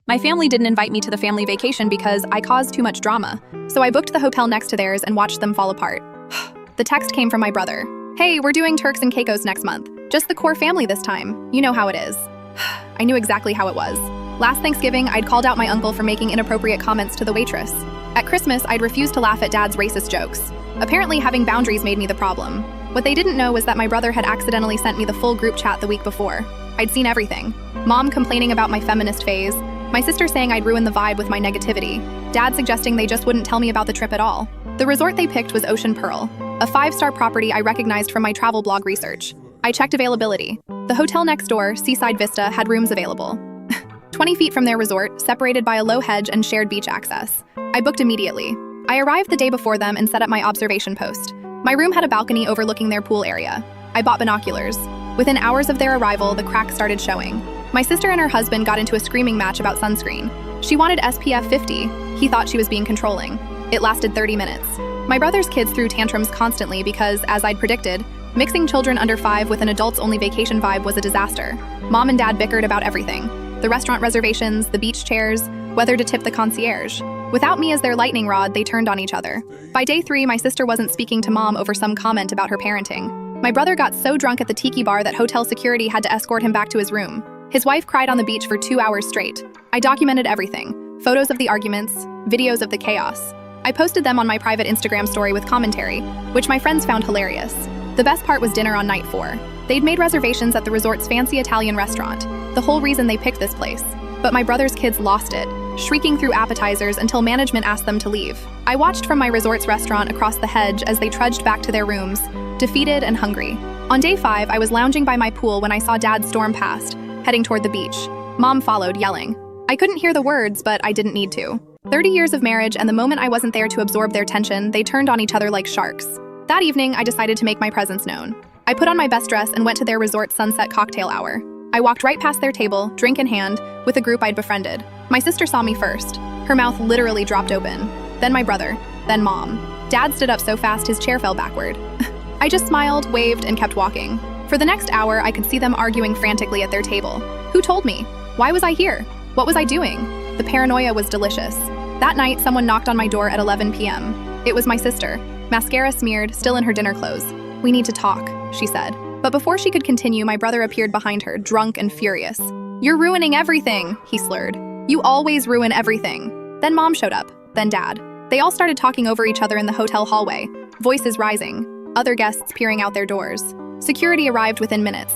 My family didn't invite me to the family vacation because I caused too much drama, so I booked the hotel next to theirs and watched them fall apart. The text came from my brother. Hey, we're doing Turks and Caicos next month. Just the core family this time. You know how it is. I knew exactly how it was. Last Thanksgiving, I'd called out my uncle for making inappropriate comments to the waitress. At Christmas, I'd refused to laugh at Dad's racist jokes. Apparently, having boundaries made me the problem. What they didn't know was that my brother had accidentally sent me the full group chat the week before. I'd seen everything. Mom complaining about my feminist phase, my sister saying I'd ruined the vibe with my negativity, Dad suggesting they just wouldn't tell me about the trip at all. The resort they picked was Ocean Pearl, a 5-star property I recognized from my travel blog research. I checked availability. The hotel next door, Seaside Vista, had rooms available. 20 feet from their resort, separated by a low hedge and shared beach access. I booked immediately. I arrived the day before them and set up my observation post. My room had a balcony overlooking their pool area. I bought binoculars. Within hours of their arrival, the cracks started showing. My sister and her husband got into a screaming match about sunscreen. She wanted SPF 50. He thought she was being controlling. It lasted 30 minutes. My brother's kids threw tantrums constantly because, as I'd predicted, mixing children under 5 with an adults-only vacation vibe was a disaster. Mom and Dad bickered about everything. The restaurant reservations, the beach chairs, whether to tip the concierge. Without me as their lightning rod, they turned on each other. By day 3, my sister wasn't speaking to Mom over some comment about her parenting. My brother got so drunk at the tiki bar that hotel security had to escort him back to his room. His wife cried on the beach for 2 hours straight. I documented everything. Photos of the arguments, videos of the chaos. I posted them on my private Instagram story with commentary, which my friends found hilarious. The best part was dinner on night 4. They'd made reservations at the resort's fancy Italian restaurant, the whole reason they picked this place. But my brother's kids lost it, shrieking through appetizers until management asked them to leave. I watched from my resort's restaurant across the hedge as they trudged back to their rooms, defeated and hungry. On day 5, I was lounging by my pool when I saw Dad storm past, heading toward the beach. Mom followed, yelling. I couldn't hear the words, but I didn't need to. 30 years of marriage, and the moment I wasn't there to absorb their tension, they turned on each other like sharks. That evening, I decided to make my presence known. I put on my best dress and went to their resort sunset cocktail hour. I walked right past their table, drink in hand, with a group I'd befriended. My sister saw me first. Her mouth literally dropped open. Then my brother. Then Mom. Dad stood up so fast his chair fell backward. I just smiled, waved, and kept walking. For the next hour, I could see them arguing frantically at their table. Who told me? Why was I here? What was I doing? The paranoia was delicious. That night, someone knocked on my door at 11 p.m. It was my sister, mascara smeared, still in her dinner clothes. We need to talk, she said. But before she could continue, my brother appeared behind her, drunk and furious. You're ruining everything, he slurred. You always ruin everything. Then Mom showed up, then Dad. They all started talking over each other in the hotel hallway, voices rising, other guests peering out their doors. Security arrived within minutes.